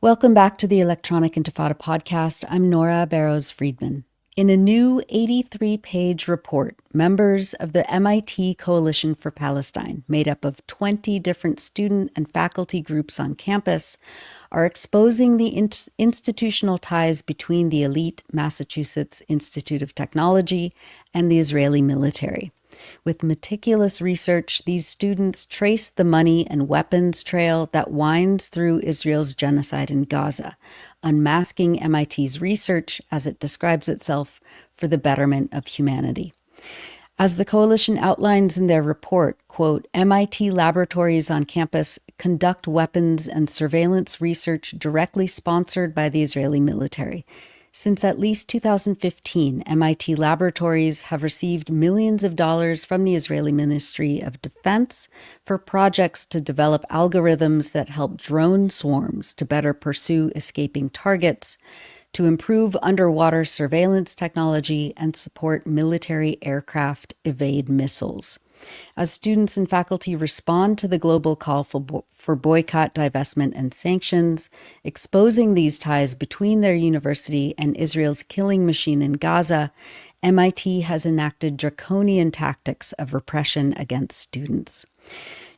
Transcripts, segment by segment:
Welcome back to the Electronic Intifada podcast. I'm Nora Barrows-Friedman. In a new 83-page report, members of the MIT Coalition for Palestine, made up of 20 different student and faculty groups on campus, are exposing the institutional ties between the elite Massachusetts Institute of Technology and the Israeli military. With meticulous research, these students trace the money and weapons trail that winds through Israel's genocide in Gaza, unmasking MIT's research as it describes itself for the betterment of humanity. As the coalition outlines in their report, quote, MIT laboratories on campus conduct weapons and surveillance research directly sponsored by the Israeli military. Since at least 2015, MIT laboratories have received millions of dollars from the Israeli Ministry of Defense for projects to develop algorithms that help drone swarms to better pursue escaping targets, to improve underwater surveillance technology, and support military aircraft evade missiles. As students and faculty respond to the global call for boycott, divestment, and sanctions, exposing these ties between their university and Israel's killing machine in Gaza, MIT has enacted draconian tactics of repression against students.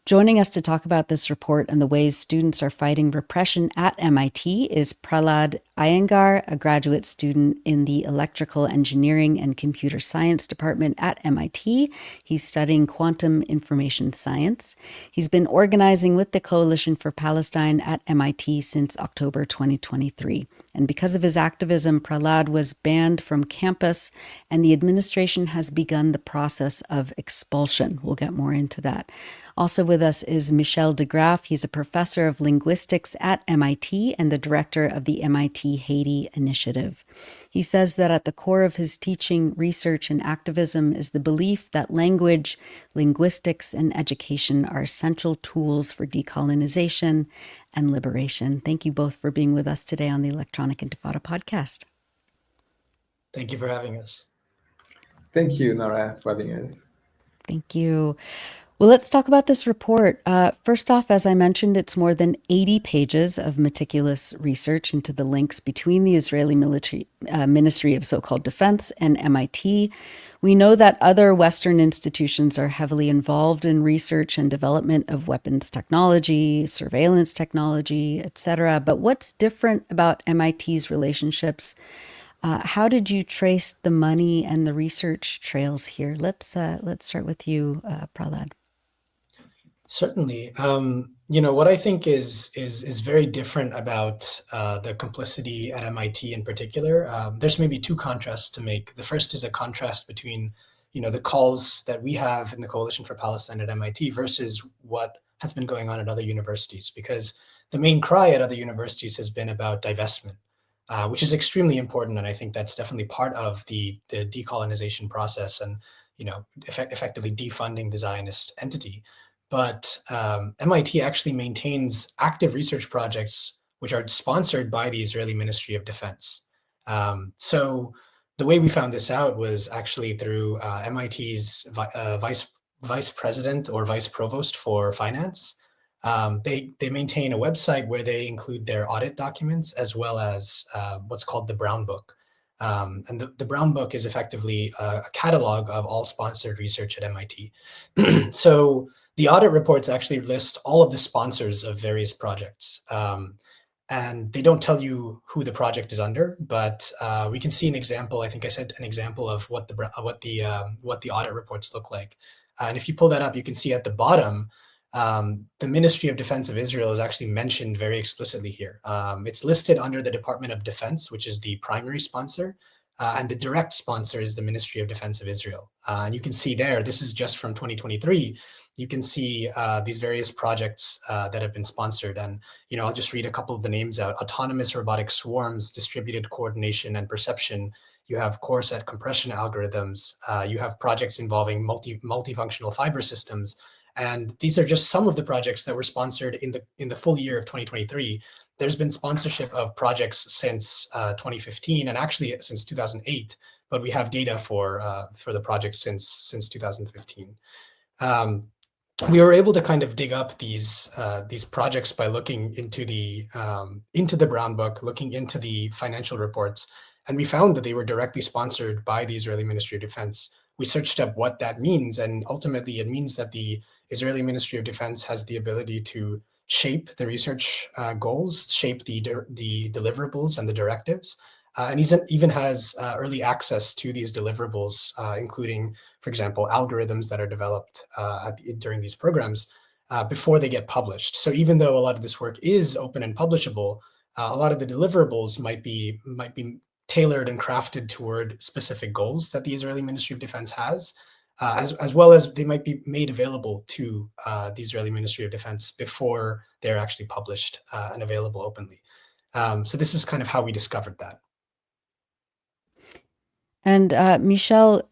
Joining us to talk about this report and the ways students are fighting repression at MIT is Prahlad Iyengar, a graduate student in the Electrical Engineering and Computer Science department at MIT. He's studying quantum information science. He's been organizing with the Coalition for Palestine at MIT since October 2023. And because of his activism, Prahlad was banned from campus, and the administration has begun the process of expulsion. We'll get more into that. Also with us is Michel DeGraff. He's a professor of linguistics at MIT and the director of the MIT Haiti Initiative. He says that at the core of his teaching, research, and activism is the belief that language, linguistics, and education are essential tools for decolonization and liberation. Thank you both for being with us today on the Electronic Intifada podcast. Thank you for having us. Thank you, Nora, for having us. Thank you. Well, let's talk about this report. First off, as I mentioned, it's more than 80 pages of meticulous research into the links between the Israeli military Ministry of so-called Defense and MIT. We know that other Western institutions are heavily involved in research and development of weapons technology, surveillance technology, etc. But what's different about MIT's relationships? How did you trace the money and the research trails here? Let's start with you, Prahlad. Certainly. What I think is very different about the complicity at MIT in particular. There's maybe two contrasts to make. The first is a contrast between, the calls that we have in the Coalition for Palestine at MIT versus what has been going on at other universities, because the main cry at other universities has been about divestment, which is extremely important. And I think that's definitely part of the decolonization process and, effectively defunding the Zionist entity. But MIT actually maintains active research projects which are sponsored by the Israeli Ministry of Defense. So the way we found this out was actually through MIT's vice president or vice provost for finance. They maintain a website where they include their audit documents as well as what's called the Brown Book. And the Brown Book is effectively a catalog of all sponsored research at MIT. So the audit reports actually list all of the sponsors of various projects. And they don't tell you who the project is under, but we can see an example. I think I said an example of what the audit reports look like. And if you pull that up, you can see at the bottom, the Ministry of Defense of Israel is actually mentioned very explicitly here. It's listed under the Department of Defense, which is the primary sponsor, and the direct sponsor is the Ministry of Defense of Israel. And you can see there, this is just from 2023, you can see these various projects that have been sponsored. And, I'll just read a couple of the names out. Autonomous robotic swarms, distributed coordination and perception. You have core set compression algorithms. You have projects involving multifunctional fiber systems. And these are just some of the projects that were sponsored in the full year of 2023. There's been sponsorship of projects since 2015 and actually since 2008, but we have data for the project since 2015. we were able to kind of dig up these projects by looking into the Brown Book, looking into the financial reports, and we found that they were directly sponsored by the Israeli Ministry of Defense. We searched up what that means, and ultimately it means that the Israeli Ministry of Defense has the ability to shape the research goals, shape the deliverables and the directives, and even has early access to these deliverables, including, for example, algorithms that are developed during these programs before they get published. So even though a lot of this work is open and publishable, a lot of the deliverables might be tailored and crafted toward specific goals that the Israeli Ministry of Defense has, as well as they might be made available to the Israeli Ministry of Defense before they're actually published and available openly. So this is kind of how we discovered that. And Michel,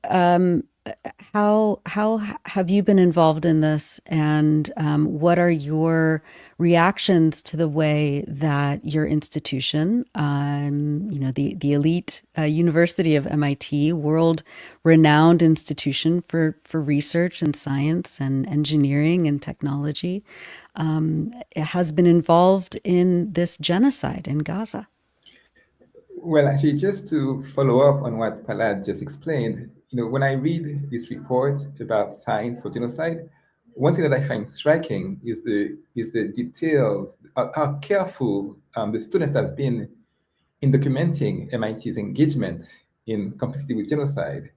how have you been involved in this, and what are your reactions to the way that your institution, the elite University of MIT, world-renowned institution for research and science and engineering and technology, has been involved in this genocide in Gaza? Well, actually, just to follow up on what Prahlad just explained, when I read this report about science for genocide, one thing that I find striking is the details, how careful the students have been in documenting MIT's engagement in complicity with genocide.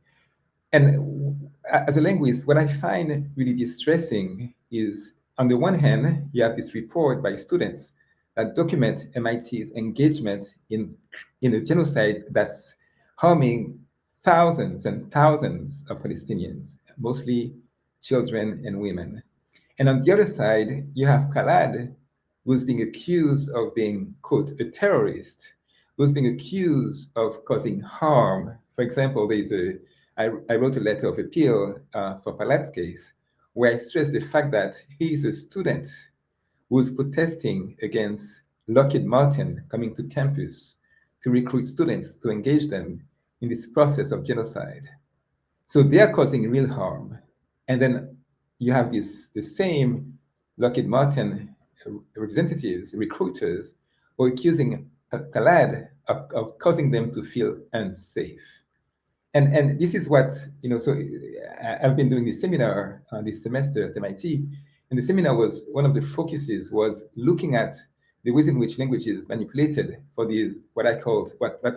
And as a linguist, what I find really distressing is, on the one hand, you have this report by students that document MIT's engagement in a genocide that's harming thousands and thousands of Palestinians, mostly children and women. And on the other side, you have Prahlad, who's being accused of being, quote, a terrorist, who's being accused of causing harm. For example, I wrote a letter of appeal for Prahlad's case, where I stressed the fact that he is a student who's protesting against Lockheed Martin coming to campus to recruit students to engage them in this process of genocide. So they are causing real harm. And then you have the same Lockheed Martin representatives, recruiters, who are accusing Prahlad of causing them to feel unsafe. And this is what, so I've been doing this seminar this semester at MIT, and the seminar was, one of the focuses was looking at the ways in which language is manipulated for these, what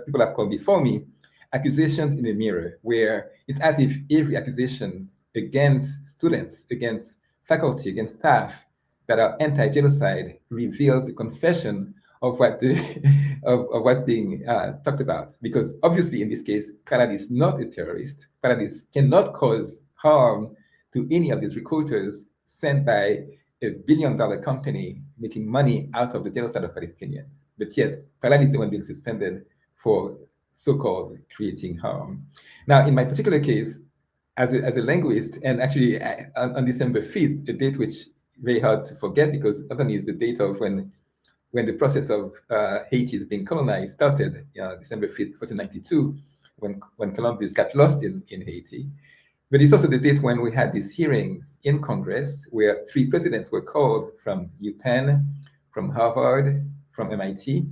people have called before me, accusations in the mirror, where it's as if every accusation against students, against faculty, against staff that are anti-genocide reveals the confession of what of what's being talked about. Because obviously in this case, Prahlad is not a terrorist. Prahlad cannot cause harm to any of these recruiters sent by $1 billion company making money out of the genocide of Palestinians. But yet, Prahlad is the one being suspended for so-called creating harm. Now, in my particular case, as a linguist, and actually on December 5th, a date which very hard to forget because not only is the date of when the process of Haiti being colonized started, December 5th, 1492, when Columbus got lost in Haiti. But it's also the date when we had these hearings in Congress where 3 presidents were called from UPenn, from Harvard, from MIT.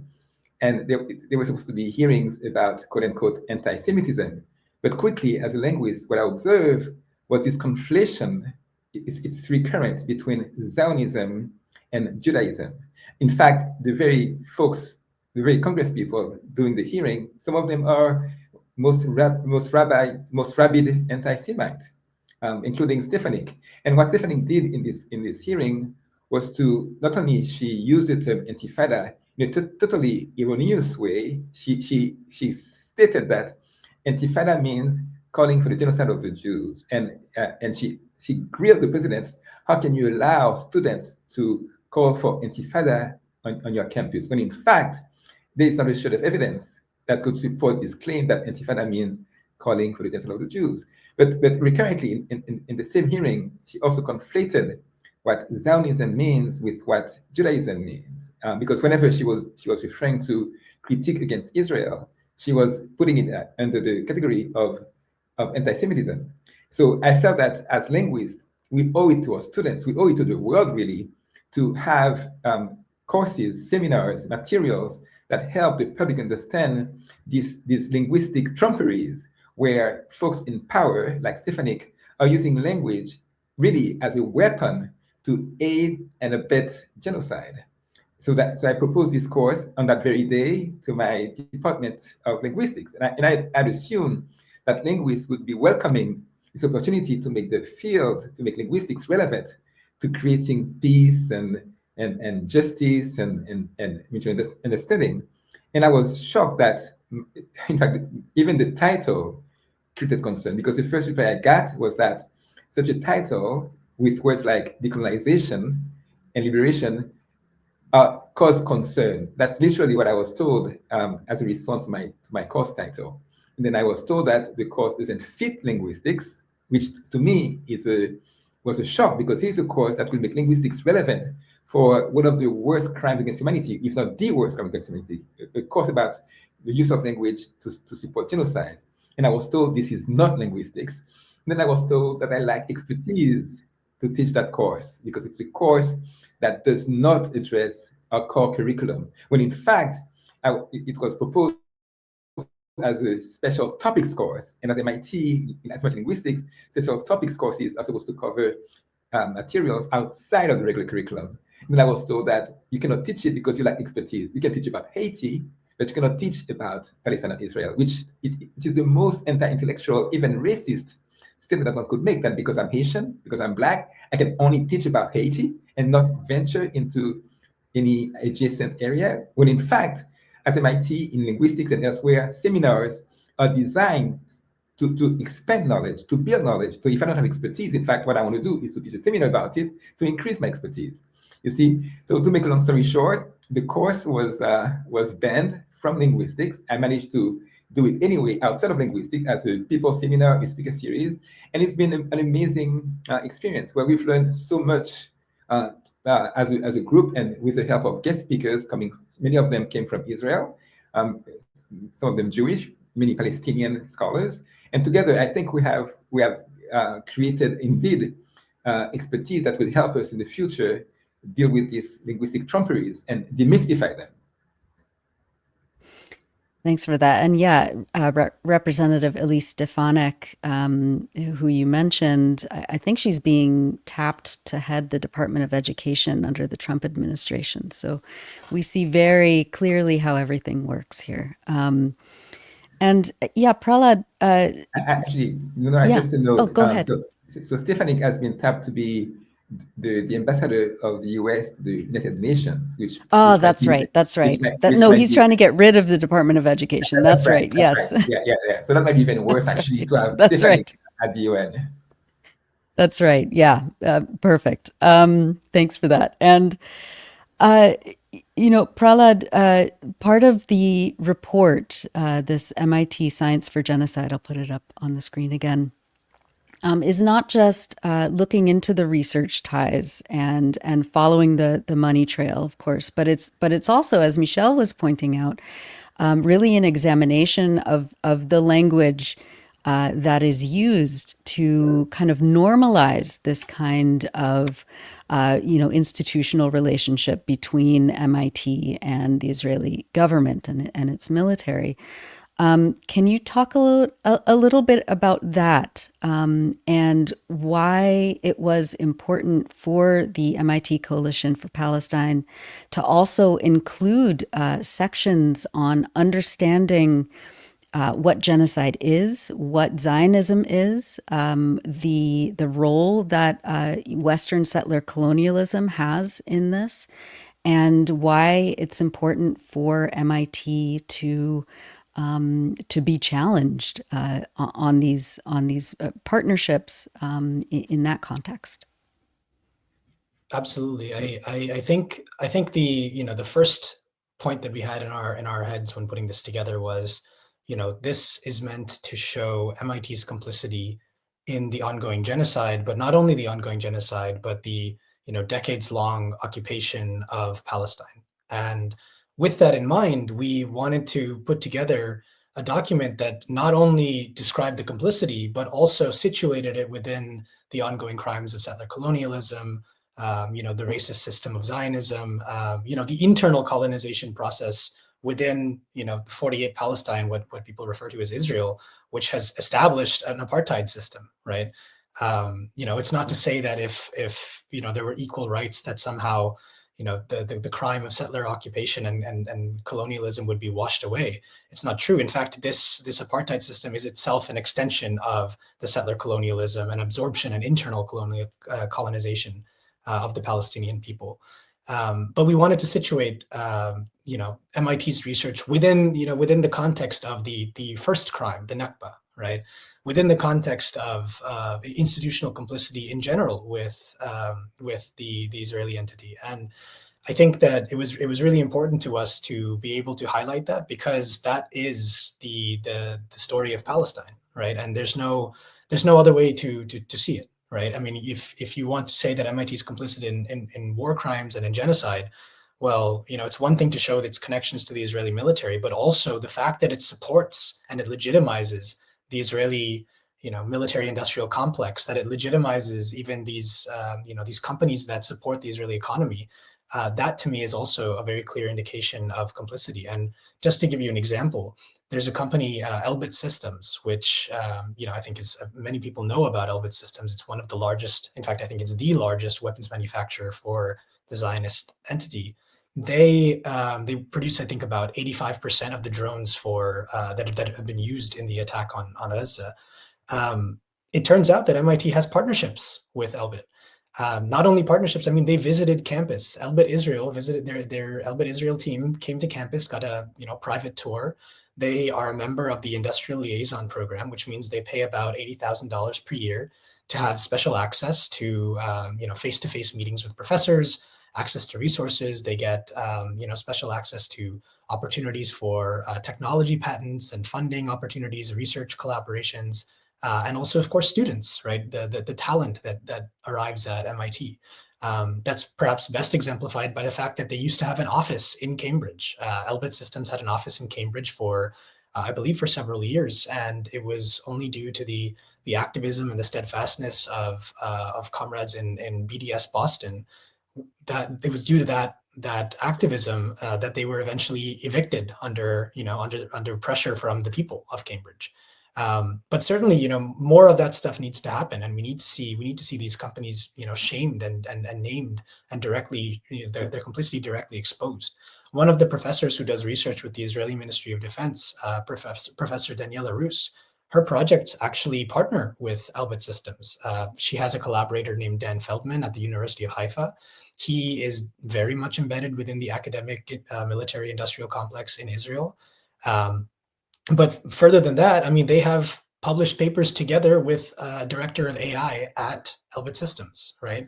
And there were supposed to be hearings about quote unquote anti-Semitism. But quickly, as a linguist, what I observed was this conflation, it's recurrent between Zionism and Judaism. In fact, the very Congress people doing the hearing, some of them are most rabid anti-Semite, including Stefanik. And what Stefanik did in this hearing was to not only she used the term Intifada in a totally erroneous way. She stated that Intifada means calling for the genocide of the Jews, and she grilled the presidents. How can you allow students to call for Intifada on your campus when in fact there is not a shred of evidence that could support this claim that Intifada means calling for the genocide of the Jews? But recurrently in the same hearing, she also conflated what Zionism means with what Judaism means, because whenever she was referring to critique against Israel, she was putting it under the category of anti-Semitism. So I felt that as linguists, we owe it to our students, we owe it to the world really, to have courses, seminars, materials that help the public understand these linguistic trumperies, where folks in power, like Stefanik, are using language really as a weapon to aid and abet genocide. So I proposed this course on that very day to my department of linguistics. And I'd assumed that linguists would be welcoming this opportunity to make the field, to make linguistics relevant to creating peace and justice and mutual understanding. And I was shocked that, in fact, even the title created concern, because the first reply I got was that such a title with words like decolonization and liberation cause concern. That's literally what I was told as a response to my course title. And then I was told that the course doesn't fit linguistics, which to me was a shock, because here's a course that will make linguistics relevant for one of the worst crimes against humanity, if not the worst crime against humanity, a course about the use of language to support genocide. And I was told this is not linguistics. And then I was told that I lack expertise to teach that course, because it's a course that does not address our core curriculum, when in fact, it was proposed as a special topics course. And at MIT, in advanced linguistics, special topics courses are supposed to cover materials outside of the regular curriculum. And then I was told that you cannot teach it because you lack expertise. You can teach about Haiti, but you cannot teach about Palestine and Israel, which it is the most anti-intellectual, even racist statement that one could make, that because I'm Haitian, because I'm Black, I can only teach about Haiti and not venture into any adjacent areas, when in fact, at MIT, in linguistics and elsewhere, seminars are designed to expand knowledge, to build knowledge. So if I don't have expertise, in fact, what I want to do is to teach a seminar about it to increase my expertise. You see, so to make a long story short, the course was banned from linguistics. I managed to do it anyway outside of linguistics as a people seminar, a speaker series, and it's been an amazing experience where we've learned so much as a group, and with the help of guest speakers coming. Many of them came from Israel, some of them Jewish, many Palestinian scholars, and together I think we have created indeed expertise that will help us in the future deal with these linguistic trumperies and demystify them. Thanks for that. And yeah, Representative Elise Stefanik, who you mentioned, I think she's being tapped to head the Department of Education under the Trump administration. So we see very clearly how everything works here. And yeah, Prahlad. Actually, just to note. Oh, go ahead. So Stefanik has been tapped to be the ambassador of the U.S. to the United Nations, which that's right. He's trying to get rid of the Department of Education. That's right. Yes. Right. Yeah. So that might be even worse, actually, to have Stefanik at the UN. That's right. Yeah. Perfect. Thanks for that. And Prahlad, part of the report, this MIT Science for Genocide, I'll put it up on the screen again, is not just looking into the research ties and following the money trail, of course, but it's also, as Michel was pointing out, really an examination of the language that is used to kind of normalize this kind of institutional relationship between MIT and the Israeli government and its military. Can you talk a little bit about that and why it was important for the MIT Coalition for Palestine to also include sections on understanding what genocide is, what Zionism is, the role that Western settler colonialism has in this, and why it's important for MIT to be challenged on these partnerships in that context. Absolutely. I think the first point that we had in our heads when putting this together was, this is meant to show MIT's complicity in the ongoing genocide, but not only the ongoing genocide, but the decades-long occupation of Palestine. And with that in mind, we wanted to put together a document that not only described the complicity, but also situated it within the ongoing crimes of settler colonialism, the racist system of Zionism, the internal colonization process within, 48 Palestine, what people refer to as Israel, which has established an apartheid system, right? It's not to say that if there were equal rights, that somehow the crime of settler occupation and colonialism would be washed away. It's not true. In fact, this apartheid system is itself an extension of the settler colonialism and absorption and internal colonization of the Palestinian people. But we wanted to situate MIT's research within the context of the first crime, the Nakba, right? Within the context of institutional complicity in general with the Israeli entity. And I think that it was really important to us to be able to highlight that, because that is the story of Palestine, right? And there's no other way to see it, right? I mean, if you want to say that MIT is complicit in war crimes and in genocide, well, it's one thing to show its connections to the Israeli military, but also the fact that it supports and it legitimizes the Israeli, military industrial complex, that it legitimizes even these companies that support the Israeli economy. That to me is also a very clear indication of complicity. And just to give you an example, there's a company, Elbit Systems, which I think is many people know about Elbit Systems. It's one of the largest, in fact, I think it's the largest weapons manufacturer for the Zionist entity. They produce, I think, about 85% of the drones for that have been used in the attack on Gaza. It turns out that MIT has partnerships with Elbit. Not only partnerships, I mean, they visited campus. Elbit Israel visited their Elbit Israel team, came to campus, got a private tour. They are a member of the Industrial Liaison Program, which means they pay about $80,000 per year to have special access to face-to-face meetings with professors, access to resources. They get special access to opportunities for technology patents and funding opportunities, research collaborations. And also, of course, students, right? The talent that arrives at MIT. That's perhaps best exemplified by the fact that they used to have an office in Cambridge. Elbit Systems had an office in Cambridge for, I believe, for several years, and it was only due to the activism and the steadfastness of comrades in BDS Boston, that it was due to that activism that they were eventually evicted under pressure from the people of Cambridge. But certainly, more of that stuff needs to happen, and we need to see these companies, shamed and named, and directly, their complicity directly exposed. One of the professors who does research with the Israeli Ministry of Defense, Professor Daniela Rus, her projects actually partner with Elbit Systems. She has a collaborator named Dan Feldman at the University of Haifa. He is very much embedded within the academic military industrial complex in Israel. But further than that, I mean, they have published papers together with a director of AI at Elbit Systems, right?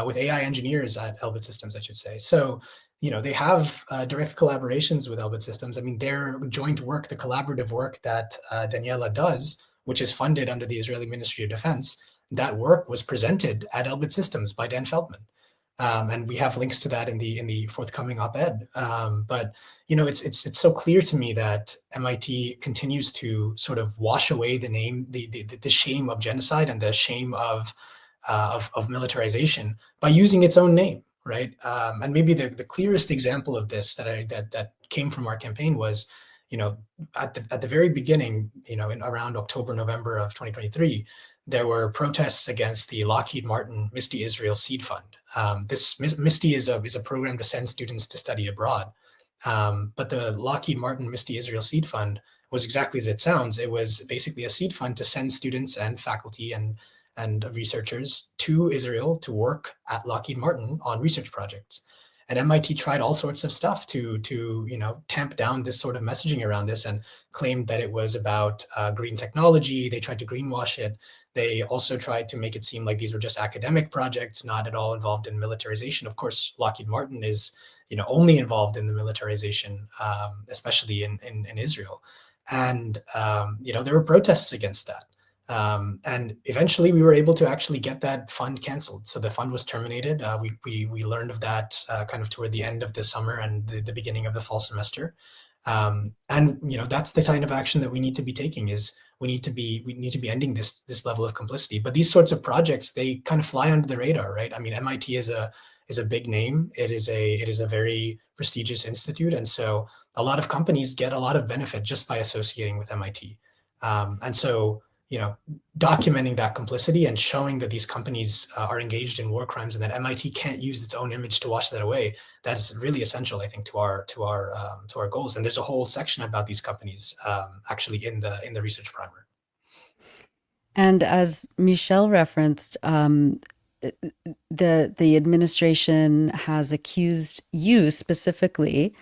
With AI engineers at Elbit Systems, I should say. So, they have direct collaborations with Elbit Systems. I mean, their joint work, the collaborative work that Daniela does, which is funded under the Israeli Ministry of Defense, that work was presented at Elbit Systems by Dan Feldman. And we have links to that in the forthcoming op-ed. But it's so clear to me that MIT continues to sort of wash away the name, the shame of genocide and the shame of militarization by using its own name, right? And maybe the clearest example of this that came from our campaign was, at the very beginning, in around October, November of 2023. There were protests against the Lockheed Martin Misty Israel Seed Fund. This Misty is a program to send students to study abroad. But the Lockheed Martin Misty Israel Seed Fund was exactly as it sounds. It was basically a seed fund to send students and faculty and researchers to Israel to work at Lockheed Martin on research projects. And MIT tried all sorts of stuff to tamp down this sort of messaging around this, and claimed that it was about green technology. They tried to greenwash it. They also tried to make it seem like these were just academic projects, not at all involved in militarization. Of course, Lockheed Martin is only involved in the militarization, especially in Israel. And there were protests against that. And eventually we were able to actually get that fund canceled. So the fund was terminated. We learned of that kind of toward the end of the summer and the beginning of the fall semester. And that's the kind of action that we need to be taking. Is we need to be ending this level of complicity. But these sorts of projects, they kind of fly under the radar, right? I mean, MIT is a big name. It is a very prestigious institute, and so a lot of companies get a lot of benefit just by associating with MIT. And so, documenting that complicity and showing that these companies are engaged in war crimes and that MIT can't use its own image to wash that away, that's really essential, I think, to our goals. And there's a whole section about these companies actually in the research primer. And as Michel referenced, the administration has accused you specifically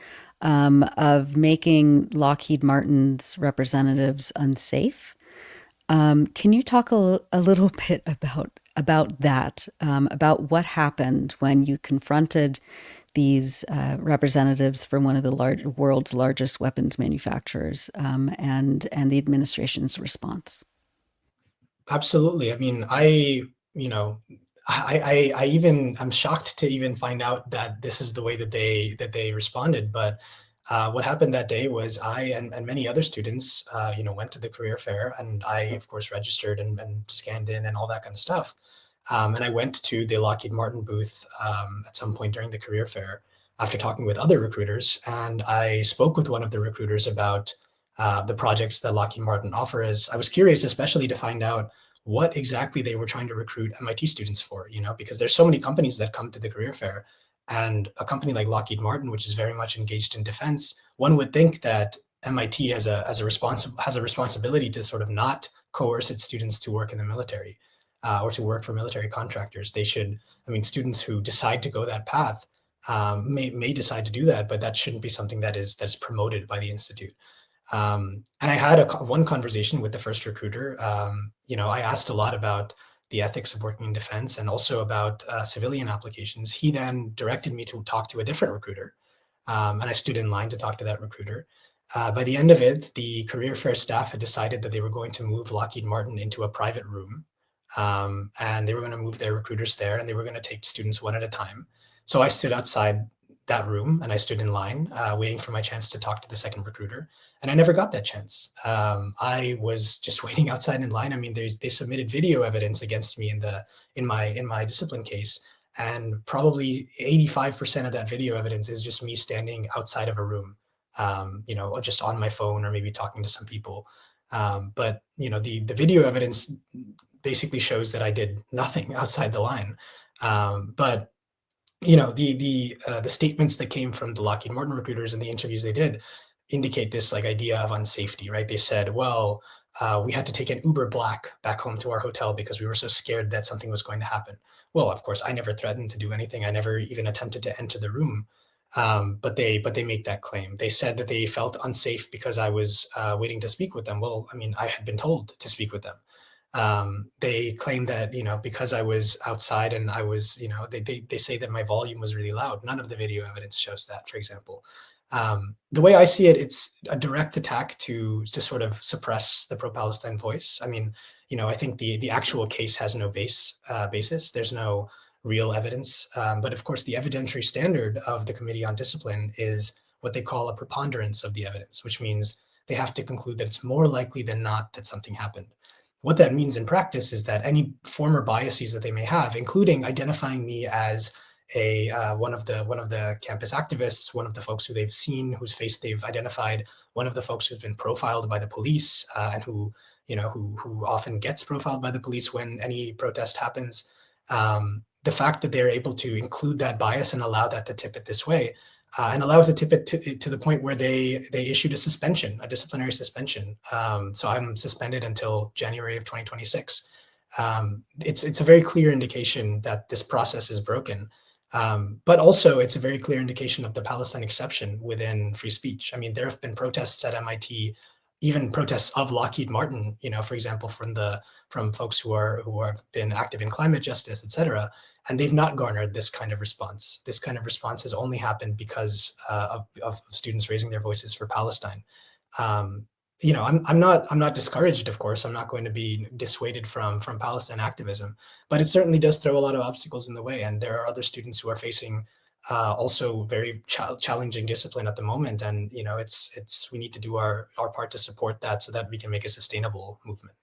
of making Lockheed Martin's representatives unsafe. Can you talk a little bit about that, about what happened when you confronted these representatives from one of the world's largest weapons manufacturers, and the administration's response? Absolutely. I mean, you know, I'm shocked to even find out that this is the way that they responded. But what happened that day was I and many other students, went to the career fair, and I, of course, registered and scanned in and all that kind of stuff. And I went to the Lockheed Martin booth at some point during the career fair after talking with other recruiters, and I spoke with one of the recruiters about the projects that Lockheed Martin offers. I was curious, especially to find out what exactly they were trying to recruit MIT students for, because there's so many companies that come to the career fair, and a company like Lockheed Martin, which is very much engaged in defense, one would think that MIT has a responsibility to sort of not coerce its students to work in the military or to work for military contractors. They should, I mean, students who decide to go that path may decide to do that, but that shouldn't be something that's promoted by the institute. And I had one conversation with the first recruiter. I asked a lot about the ethics of working in defense and also about civilian applications. He then directed me to talk to a different recruiter, and I stood in line to talk to that recruiter. By the end of it, the career fair staff had decided that they were going to move Lockheed Martin into a private room, and they were going to move their recruiters there, and they were going to take students one at a time. So I stood outside that room and I stood in line, waiting for my chance to talk to the second recruiter, and I never got that chance. I was just waiting outside in line. I mean, they submitted video evidence against me in my discipline case, and probably 85% of that video evidence is just me standing outside of a room, just on my phone or maybe talking to some people. But the video evidence basically shows that I did nothing outside the line. But the statements that came from the Lockheed Martin recruiters and the interviews they did indicate this like idea of unsafety, right? They said, well, we had to take an Uber Black back home to our hotel because we were so scared that something was going to happen. Well, of course, I never threatened to do anything. I never even attempted to enter the room. But they make that claim. They said that they felt unsafe because I was waiting to speak with them. Well, I mean, I had been told to speak with them. They claim that, because I was outside and I was, they say that my volume was really loud. None of the video evidence shows that, for example. The way I see it, it's a direct attack to sort of suppress the pro-Palestine voice. I mean, I think the actual case has no basis. There's no real evidence. But of course, the evidentiary standard of the Committee on Discipline is what they call a preponderance of the evidence, which means they have to conclude that it's more likely than not that something happened. What that means in practice is that any former biases that they may have, including identifying me as one of the campus activists, one of the folks who they've seen, whose face they've identified, one of the folks who's been profiled by the police, and who often gets profiled by the police when any protest happens. The fact that they're able to include that bias and allow that to tip it this way, and allow it to tip it to the point where they issued a disciplinary suspension. So I'm suspended until January of 2026. It's a very clear indication that this process is broken. But also, it's a very clear indication of the Palestine exception within free speech. I mean, there have been protests at MIT, even protests of Lockheed Martin, for example, from folks who have been active in climate justice, et cetera, and they've not garnered this kind of response. This kind of response has only happened because of students raising their voices for Palestine. I'm not discouraged, of course. I'm not going to be dissuaded from Palestine activism, but it certainly does throw a lot of obstacles in the way. And there are other students who are facing also very challenging discipline at the moment. And we need to do our part to support that so that we can make a sustainable movement.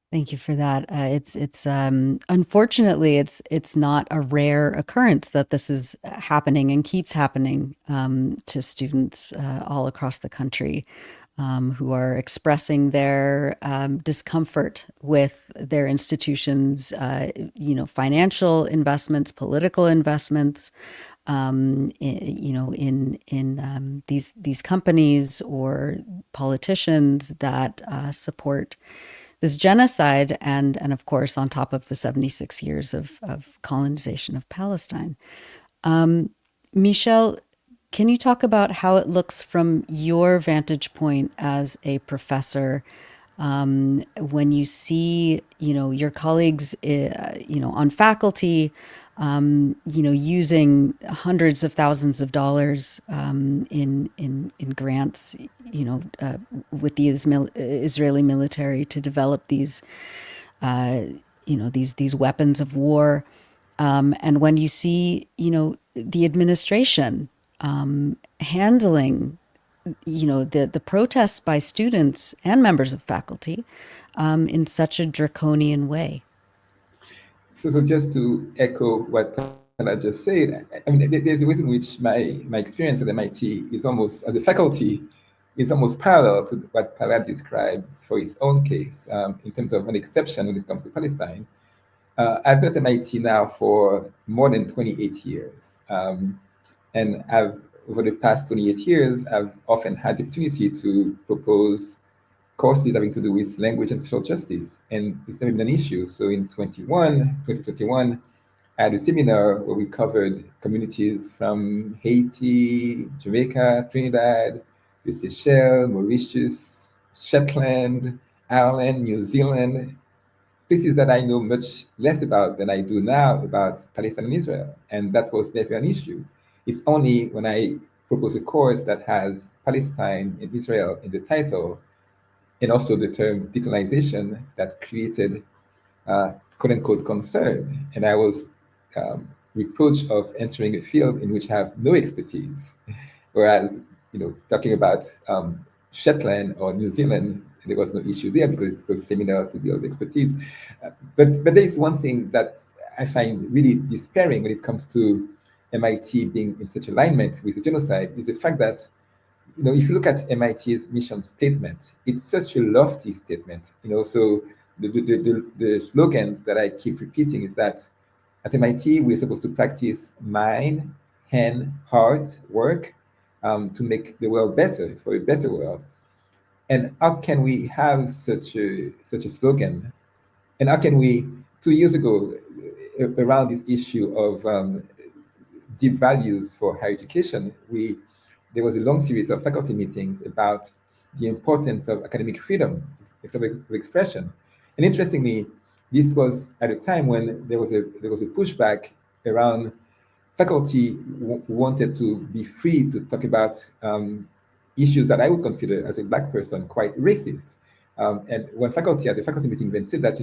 Thank you for that. It's unfortunately it's not a rare occurrence that this is happening and keeps happening to students all across the country who are expressing their discomfort with their institutions, financial investments, political investments, in these companies or politicians that support this genocide, and of course, on top of the 76 years of colonization of Palestine. Michel, can you talk about how it looks from your vantage point as a professor when you see, your colleagues, on faculty, using hundreds of thousands of dollars in grants, with the Israeli military to develop these, these weapons of war, and when you see, the administration handling, the protests by students and members of faculty in such a draconian way. So just to echo what Prahlad just said, I mean, there's a way in which my experience at MIT is almost, as a faculty, is almost parallel to what Prahlad describes for his own case in terms of an exception when it comes to Palestine. I've been at MIT now for more than 28 years. And over the past 28 years, I've often had the opportunity to propose courses having to do with language and social justice, and it's never been an issue. So in 2021, I had a seminar where we covered communities from Haiti, Jamaica, Trinidad, the Seychelles, Mauritius, Shetland, Ireland, New Zealand, places that I know much less about than I do now about Palestine and Israel. And that was never an issue. It's only when I propose a course that has Palestine and Israel in the title, and also the term decolonization, that created quote unquote concern. And I was reproached of entering a field in which I have no expertise. Whereas, talking about Shetland or New Zealand, there was no issue there because it was a seminar to build expertise. But there is one thing that I find really despairing when it comes to MIT being in such alignment with the genocide, is the fact that, if you look at MIT's mission statement, it's such a lofty statement. So the slogans that I keep repeating is that at MIT we're supposed to practice mind, hand, heart work to make the world better, for a better world. And how can we have such a slogan? And how can we, 2 years ago, around this issue of deep values for higher education, there was a long series of faculty meetings about the importance of academic freedom of expression. And interestingly, this was at a time when there was a pushback around faculty wanted to be free to talk about issues that I would consider, as a Black person, quite racist. And one faculty at the faculty meeting then said that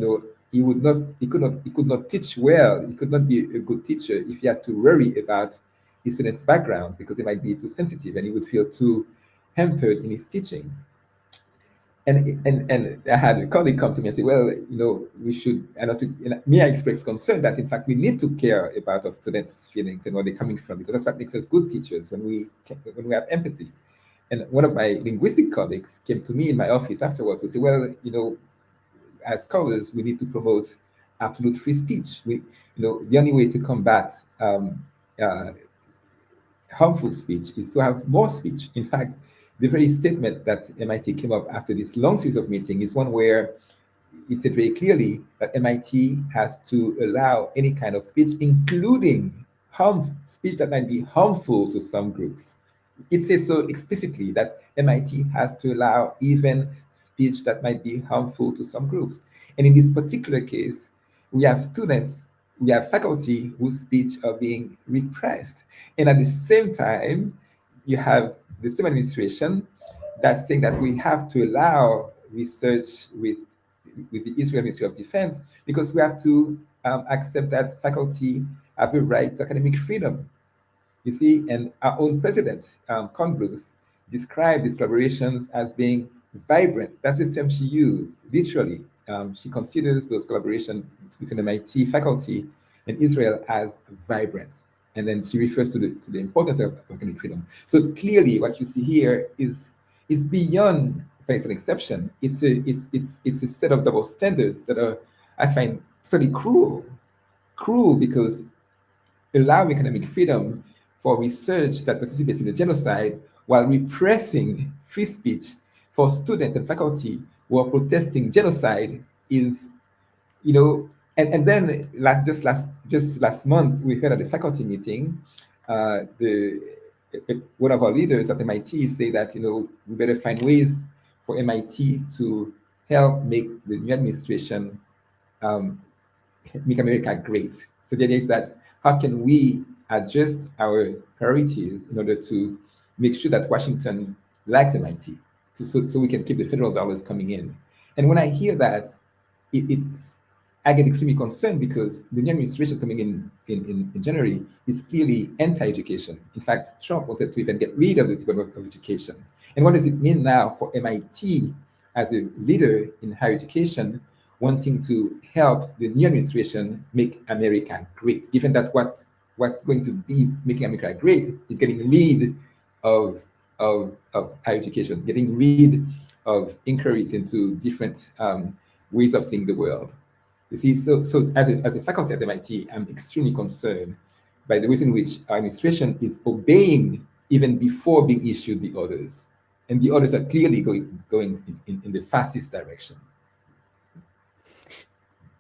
he could not teach well. He could not be a good teacher if he had to worry about his students' background, because they might be too sensitive and he would feel too hampered in his teaching. And I had a colleague come to me and say, well, we should, I express concern that in fact we need to care about our students' feelings and where they're coming from, because that's what makes us good teachers, when we have empathy. And one of my linguistic colleagues came to me in my office afterwards to say, well, as scholars, we need to promote absolute free speech. The only way to combat harmful speech is to have more speech. In fact, the very statement that MIT came up after this long series of meetings is one where it said very clearly that MIT has to allow any kind of speech, including speech that might be harmful to some groups. It says so explicitly that MIT has to allow even speech that might be harmful to some groups. And in this particular case, we have faculty whose speech are being repressed. And at the same time, you have the same administration that's saying that we have to allow research with the Israel Ministry of Defense, because we have to accept that faculty have a right to academic freedom. You see, and our own president, Congress, described these collaborations as being vibrant. That's the term she used, literally. She considers those collaborations between MIT faculty and Israel as vibrant. And then she refers to the importance of academic freedom. So clearly, what you see here is beyond an exception. It's a set of double standards that are, I find, totally cruel. Cruel because allowing academic freedom for research that participates in the genocide while repressing free speech for students and faculty who are protesting genocide is, and then just last month we heard at the faculty meeting, the one of our leaders at MIT say that we better find ways for MIT to help make the new administration um, make America great. So the idea is that how can we adjust our priorities in order to make sure that Washington likes MIT, so we can keep the federal dollars coming in. And when I hear that, I get extremely concerned because the new administration coming in January is clearly anti-education. In fact, Trump wanted to even get rid of the Department of Education. And what does it mean now for MIT as a leader in higher education wanting to help the new administration make America great, given that what's going to be making America great is getting rid of, higher education, getting rid of inquiries into different ways of seeing the world. You see, so as a faculty at MIT, I'm extremely concerned by the ways in which our administration is obeying even before being issued the orders. And the orders are clearly going in the fastest direction.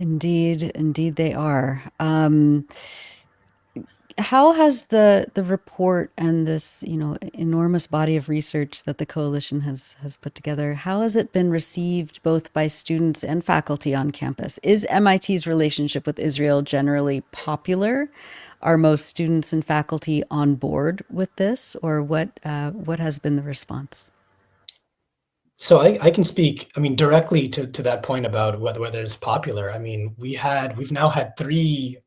Indeed they are. How has the report and this enormous body of research that the coalition has put together, how has it been received both by students and faculty on campus? Is MIT's relationship with Israel generally popular? Are most students and faculty on board with this, or what has been the response? So I can speak, directly to that point about whether it's popular. We've now had three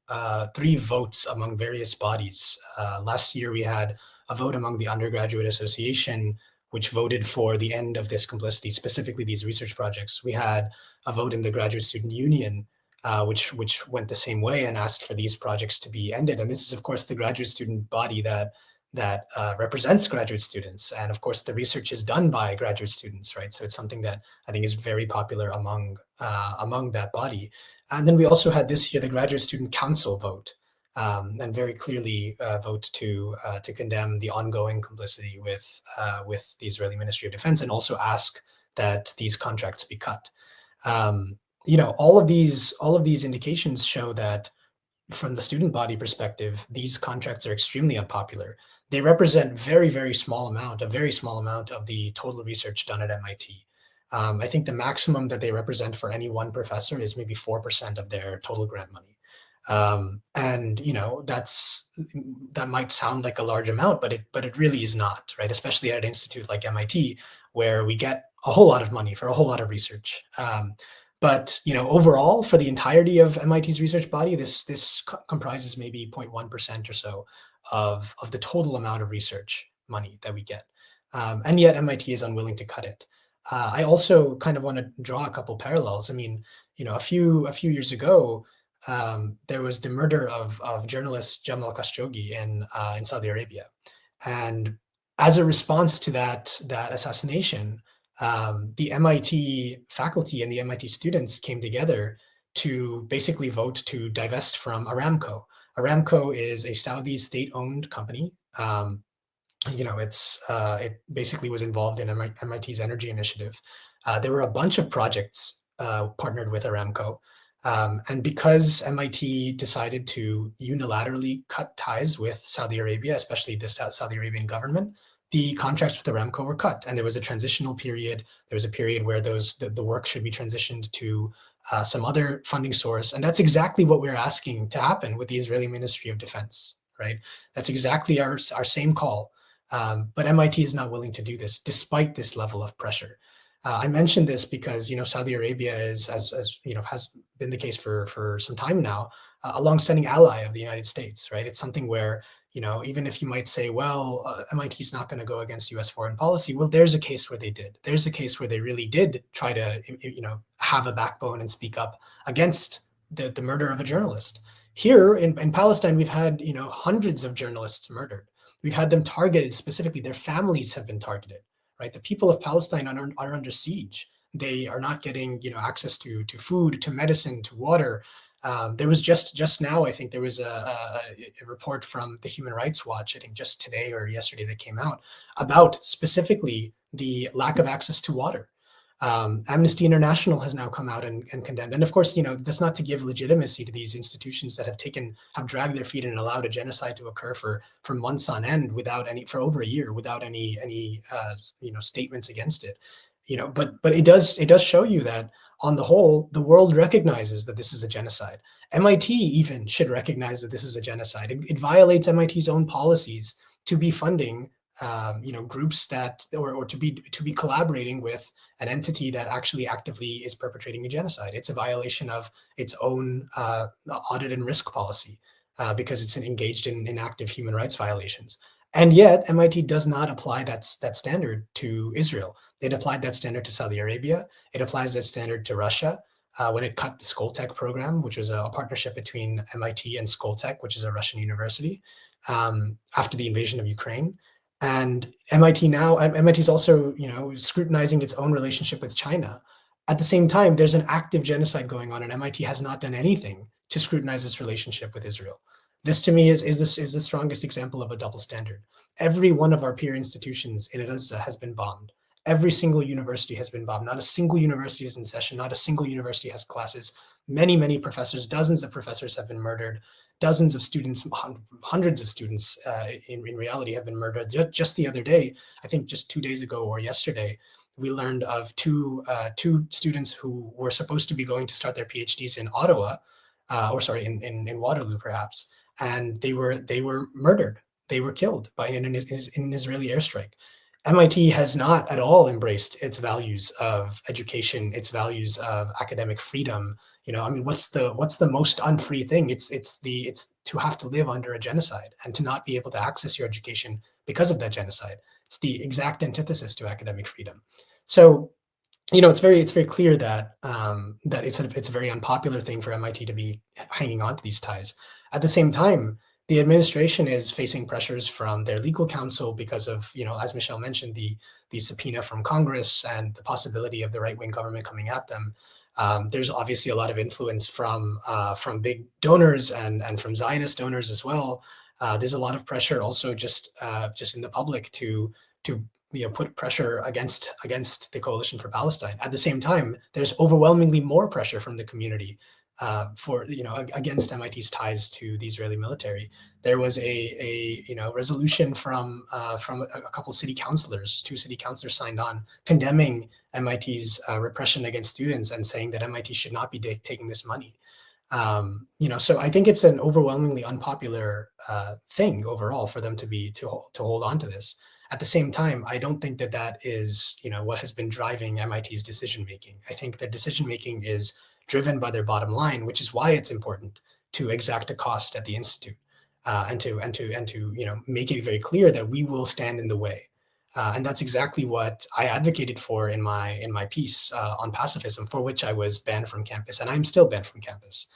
votes among various bodies. Last year we had a vote among the Undergraduate Association, which voted for the end of this complicity, specifically these research projects. We had a vote in the Graduate Student Union, which went the same way and asked for these projects to be ended. And this is, of course, the graduate student body that represents graduate students. And of course, the research is done by graduate students, right? So it's something that I think is very popular among that body. And then we also had this year the Graduate Student Council vote, and very clearly vote to condemn the ongoing complicity with the Israeli Ministry of Defense, and also ask that these contracts be cut. All of these indications show that from the student body perspective, these contracts are extremely unpopular. They represent a very small amount of the total research done at MIT. I think the maximum that they represent for any one professor is maybe 4% of their total grant money. And that might sound like a large amount, but it really is not, right? Especially at an institute like MIT, where we get a whole lot of money for a whole lot of research. But overall, for the entirety of MIT's research body, this comprises maybe 0.1% or so of the total amount of research money that we get, and yet MIT is unwilling to cut it. I also kind of want to draw a couple parallels. A few years ago, there was the murder of journalist Jamal Khashoggi in Saudi Arabia, and as a response to that assassination, the MIT faculty and the MIT students came together to basically vote to divest from Aramco. Aramco is a Saudi state-owned company. It basically was involved in MIT's energy initiative. There were a bunch of projects partnered with Aramco. And because MIT decided to unilaterally cut ties with Saudi Arabia, especially the Saudi Arabian government, the contracts with Aramco were cut, and there was a transitional period. There was a period where the work should be transitioned to some other funding source, and that's exactly what we're asking to happen with the Israeli Ministry of Defense, right? That's exactly our same call, but MIT is not willing to do this despite this level of pressure. I mentioned this because Saudi Arabia is, as has been the case for some time now, a longstanding ally of the United States, right? It's something where, even if you might say, well, MIT is not going to go against US foreign policy. Well, there's a case where they did. There's a case where they really did try to, have a backbone and speak up against the murder of a journalist. Here in Palestine, we've had, hundreds of journalists murdered. We've had them targeted specifically. Their families have been targeted, right? The people of Palestine are under siege. They are not getting, access to food, to medicine, to water. There was just now, I think there was a report from the Human Rights Watch, I think just today or yesterday that came out about specifically the lack of access to water. Amnesty International has now come out and condemned. And of course, that's not to give legitimacy to these institutions that have dragged their feet and allowed a genocide to occur for months on end for over a year without any statements against it. But it does show you that on the whole, the world recognizes that this is a genocide. MIT even should recognize that this is a genocide. It violates MIT's own policies to be funding groups or to be collaborating with an entity that actually actively is perpetrating a genocide. It's a violation of its own audit and risk policy because it's engaged in active human rights violations. And yet MIT does not apply that standard to Israel. It applied that standard to Saudi Arabia. It applies that standard to Russia when it cut the Skoltech program, which was a partnership between MIT and Skoltech, which is a Russian university, after the invasion of Ukraine. And MIT is also, scrutinizing its own relationship with China. At the same time, there's an active genocide going on, and MIT has not done anything to scrutinize its relationship with Israel. This, to me, is the strongest example of a double standard. Every one of our peer institutions in Gaza has been bombed. Every single university has been bombed. Not a single university is in session. Not a single university has classes. Many professors, dozens of professors have been murdered. Dozens of students, hundreds of students in reality have been murdered. Just the other day, I think just 2 days ago or yesterday, we learned of two students who were supposed to be going to start their PhDs in Ottawa, in Waterloo perhaps, and they were murdered. They were killed by an Israeli airstrike. MIT has not at all embraced its values of education, its values of academic freedom. What's the most unfree thing? It's to have to live under a genocide and to not be able to access your education because of that genocide. It's the exact antithesis to academic freedom. So, it's very clear that it's a very unpopular thing for MIT to be hanging on to these ties. At the same time, the administration is facing pressures from their legal counsel because of, as Michel mentioned, the subpoena from Congress and the possibility of the right-wing government coming at them. There's obviously a lot of influence from big donors and from Zionist donors as well. There's a lot of pressure also just in the public to put pressure against the Coalition for Palestine. At the same time, there's overwhelmingly more pressure from the community against MIT's ties to the Israeli military. There was a resolution from a couple city councilors. 2 city councilors signed on condemning MIT's repression against students and saying that MIT should not be taking this money. So I think it's an overwhelmingly unpopular thing overall for them to hold on to this. At the same time, I don't think that is what has been driving MIT's decision making. I think their decision making is driven by their bottom line, which is why it's important to exact a cost at the institute and to make it very clear that we will stand in the way. And that's exactly what I advocated for in my piece on pacifism, for which I was banned from campus, and I'm still banned from campus.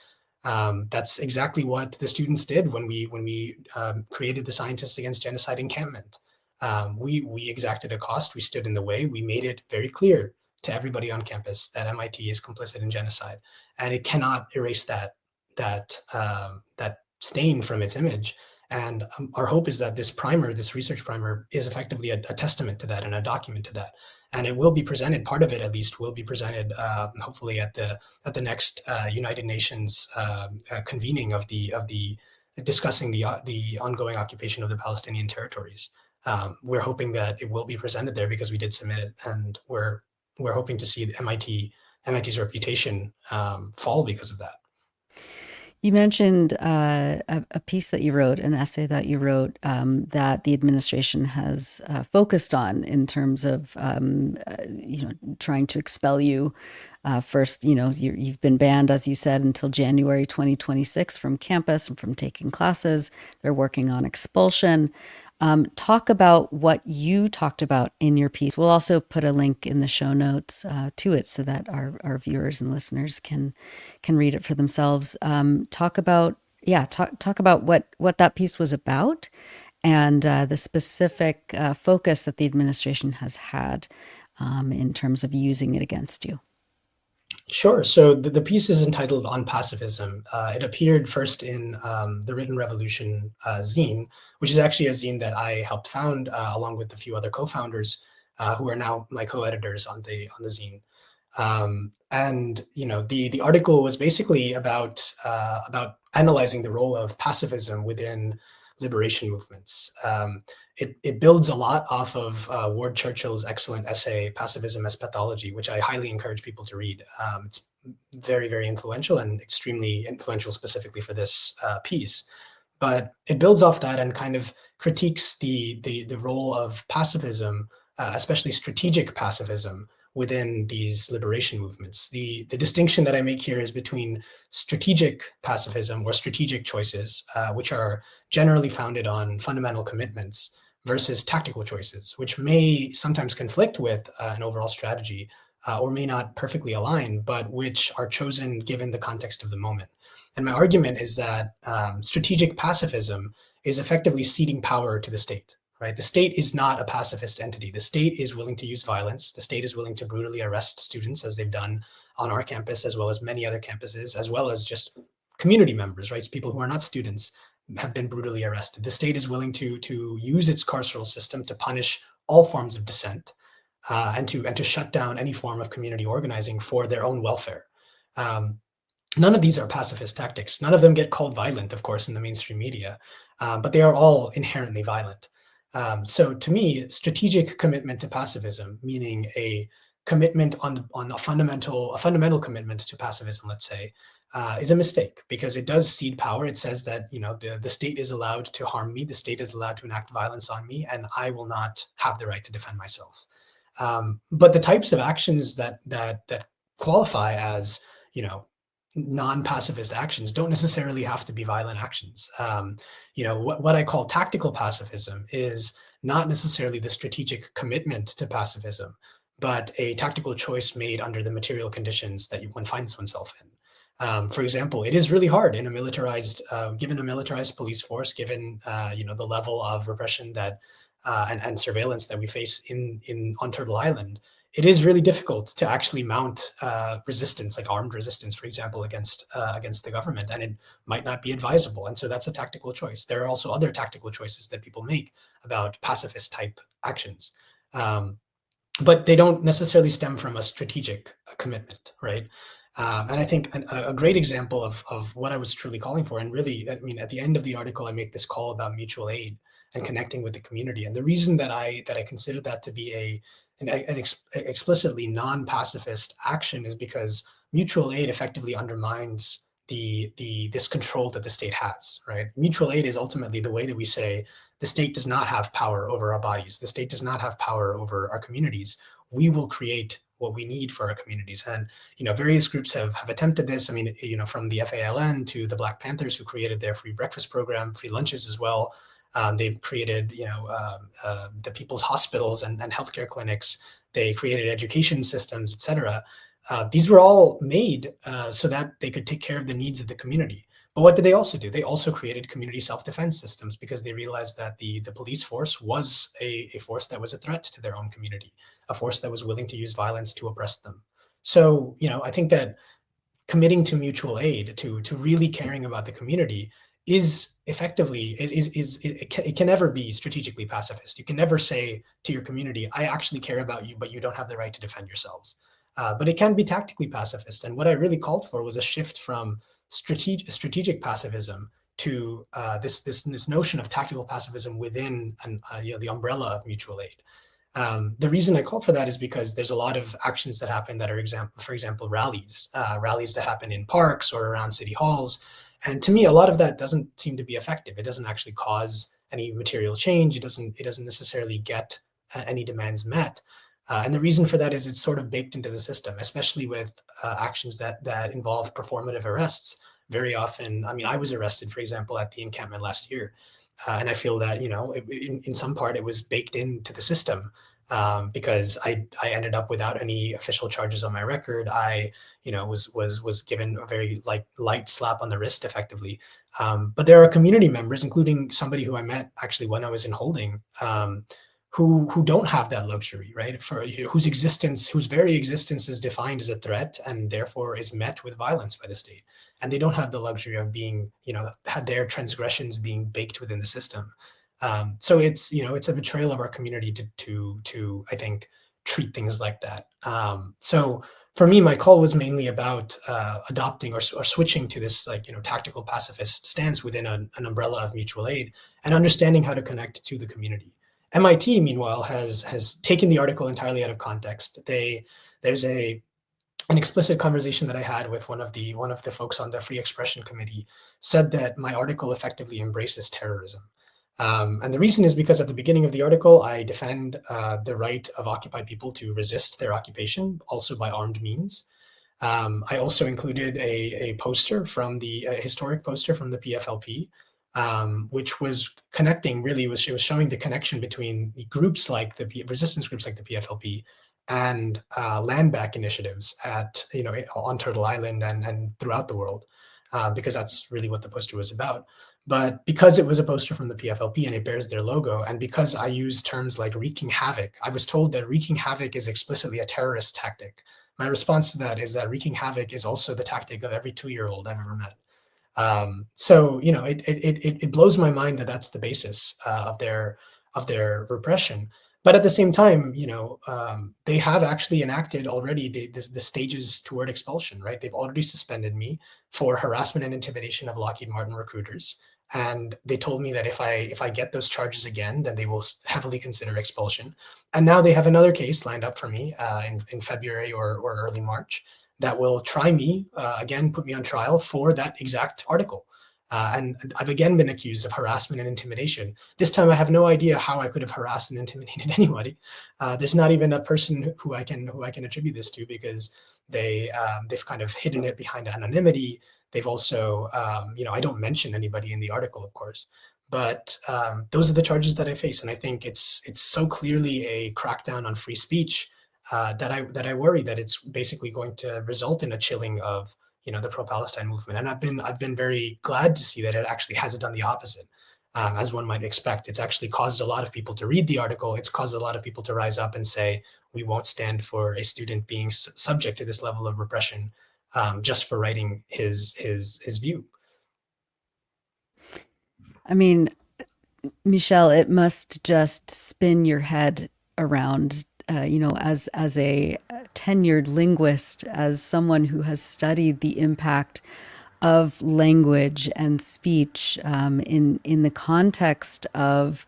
That's exactly what the students did when we created the Scientists Against Genocide encampment. We exacted a cost. We stood in the way. We made it very clear to everybody on campus that MIT is complicit in genocide, and it cannot erase that stain from its image. And our hope is that this research primer, is effectively a testament to that and a document to that. And it will be presented. Part of it, at least, will be presented hopefully at the next United Nations convening of the discussing the ongoing occupation of the Palestinian territories. We're hoping that it will be presented there because we did submit it, and we're hoping to see MIT's reputation fall because of that. You mentioned a piece that you wrote, an essay that you wrote that the administration has focused on in terms of, trying to expel you. First, you've been banned, as you said, until January 2026 from campus and from taking classes. They're working on expulsion. Talk about what you talked about in your piece. We'll also put a link in the show notes to it so that our viewers and listeners can read it for themselves. Talk about talk about what that piece was about and the specific focus that the administration has had in terms of using it against you. Sure. So the piece is entitled On Pacifism. It appeared first in the Written Revolution zine, which is actually a zine that I helped found along with a few other co-founders who are now my co-editors on the zine. And the article was basically about analyzing the role of pacifism within liberation movements. It builds a lot off of Ward Churchill's excellent essay, Pacifism as Pathology, which I highly encourage people to read. It's very, very influential and extremely influential specifically for this piece. But it builds off that and kind of critiques the role of pacifism, especially strategic pacifism, within these liberation movements. The distinction that I make here is between strategic pacifism or strategic choices, which are generally founded on fundamental commitments, versus tactical choices, which may sometimes conflict with an overall strategy or may not perfectly align, but which are chosen given the context of the moment. And my argument is that strategic pacifism is effectively ceding power to the state. Right? The state is not a pacifist entity. The state is willing to use violence. The state is willing to brutally arrest students, as they've done on our campus, as well as many other campuses, as well as just community members, right? People who are not students have been brutally arrested. The state is willing to use its carceral system to punish all forms of dissent and to shut down any form of community organizing for their own welfare. None of these are pacifist tactics. None of them get called violent, of course, in the mainstream media, but they are all inherently violent. So to me, strategic commitment to pacifism, meaning a commitment on a fundamental commitment to pacifism, let's say, is a mistake because it does cede power. It says that the state is allowed to harm me, the state is allowed to enact violence on me, and I will not have the right to defend myself. But the types of actions that qualify as non-pacifist actions don't necessarily have to be violent actions. What I call tactical pacifism is not necessarily the strategic commitment to pacifism, but a tactical choice made under the material conditions that one finds oneself in. For example, it is really hard in given a militarized police force, given the level of repression that and surveillance that we face on Turtle Island. It is really difficult to actually mount resistance, like armed resistance, for example, against the government, and it might not be advisable. And so that's a tactical choice. There are also other tactical choices that people make about pacifist type actions, but they don't necessarily stem from a strategic commitment, right? And I think a great example of what I was truly calling for, and really, I mean, at the end of the article, I make this call about mutual aid and connecting with the community. And the reason that I consider that to be an explicitly non-pacifist action is because mutual aid effectively undermines this control that the state has, right? Mutual aid is ultimately the way that we say the state does not have power over our bodies. The state does not have power over our communities. We will create what we need for our communities. And, various groups have attempted this. I mean, from the FALN to the Black Panthers, who created their free breakfast program, free lunches as well. They've created, the people's hospitals and healthcare clinics. They created education systems, etc. These were all made so that they could take care of the needs of the community. But what did they also do? They also created community self-defense systems because they realized that the police force was a force that was a threat to their own community, a force that was willing to use violence to oppress them. So, I think that committing to mutual aid, to really caring about the community, is effectively it can never be strategically pacifist. You can never say to your community, I actually care about you, but you don't have the right to defend yourselves. But it can be tactically pacifist. And what I really called for was a shift from strategic pacifism to this notion of tactical pacifism within the umbrella of mutual aid. The reason I call for that is because there's a lot of actions that happen that are, for example, rallies that happen in parks or around city halls. And to me, a lot of that doesn't seem to be effective. It doesn't actually cause any material change. It doesn't necessarily get any demands met. And the reason for that is it's sort of baked into the system, especially with actions that involve performative arrests. Very often, I mean, I was arrested, for example, at the encampment last year. And I feel that, in some part it was baked into the system, because I ended up without any official charges on my record. I, was given a very light slap on the wrist, effectively. But there are community members, including somebody who I met actually when I was in holding, who don't have that luxury, right? For whose very existence is defined as a threat and therefore is met with violence by the state, and they don't have the luxury of being, had their transgressions being baked within the system. So it's a betrayal of our community to I think treat things like that. So for me, my call was mainly about adopting or switching to this tactical pacifist stance within an umbrella of mutual aid, and understanding how to connect to the community. MIT, meanwhile, has taken the article entirely out of context. There's an explicit conversation that I had with one of the folks on the Free Expression Committee, said that my article effectively embraces terrorism. And the reason is because at the beginning of the article, I defend the right of occupied people to resist their occupation, also by armed means. I also included a poster from a historic poster from the PFLP, which was connecting, really, it was showing the connection between the groups like resistance groups like the PFLP and land back initiatives on Turtle Island and throughout the world, because that's really what the poster was about. But because it was a poster from the PFLP and it bears their logo, and because I use terms like wreaking havoc, I was told that wreaking havoc is explicitly a terrorist tactic. My response to that is that wreaking havoc is also the tactic of every 2-year-old I've ever met. So it blows my mind that that's the basis of their repression. But at the same time, they have actually enacted already the stages toward expulsion, right? They've already suspended me for harassment and intimidation of Lockheed Martin recruiters. And they told me that if I get those charges again, then they will heavily consider expulsion. And now they have another case lined up for me in February or early March that will try me again, put me on trial for that exact article. And I've again been accused of harassment and intimidation. This time I have no idea how I could have harassed and intimidated anybody. There's not even a person who I can attribute this to, because they've kind of hidden it behind anonymity. They've also, I don't mention anybody in the article, of course, but those are the charges that I face. And I think it's so clearly a crackdown on free speech that I worry that it's basically going to result in a chilling of the pro-Palestine movement. And I've been very glad to see that it actually has done the opposite. As one might expect, it's actually caused a lot of people to read the article. It's caused a lot of people to rise up and say, we won't stand for a student being subject to this level of repression just for writing his view. I mean, Michel, it must just spin your head around, as a tenured linguist, as someone who has studied the impact of language and speech in the context of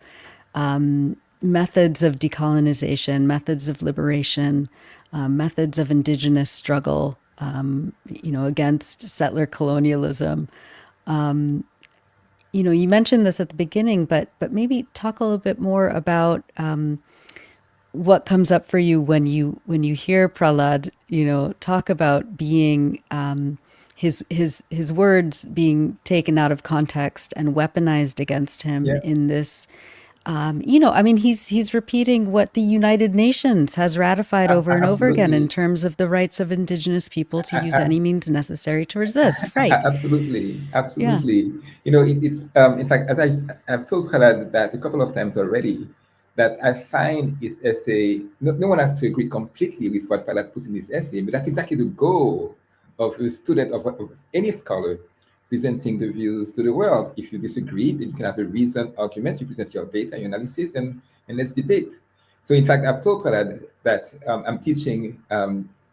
methods of decolonization, methods of liberation, methods of indigenous struggle, against settler colonialism. You mentioned this at the beginning, but maybe talk a little bit more about what comes up for you when you hear Prahlad, talk about being his words being taken out of context and weaponized against him in this. He's repeating what the United Nations has ratified over and over again in terms of the rights of indigenous people to use any means necessary to resist. Right. Absolutely. Yeah. It's in fact, as I've told Prahlad that a couple of times already, that I find his essay, no one has to agree completely with what Prahlad puts in his essay, but that's exactly the goal of a student, of any scholar, presenting the views to the world. If you disagree, then you can have a reasoned argument, you present your data, your analysis, and let's debate. So in fact, I've told Prahlad that I'm teaching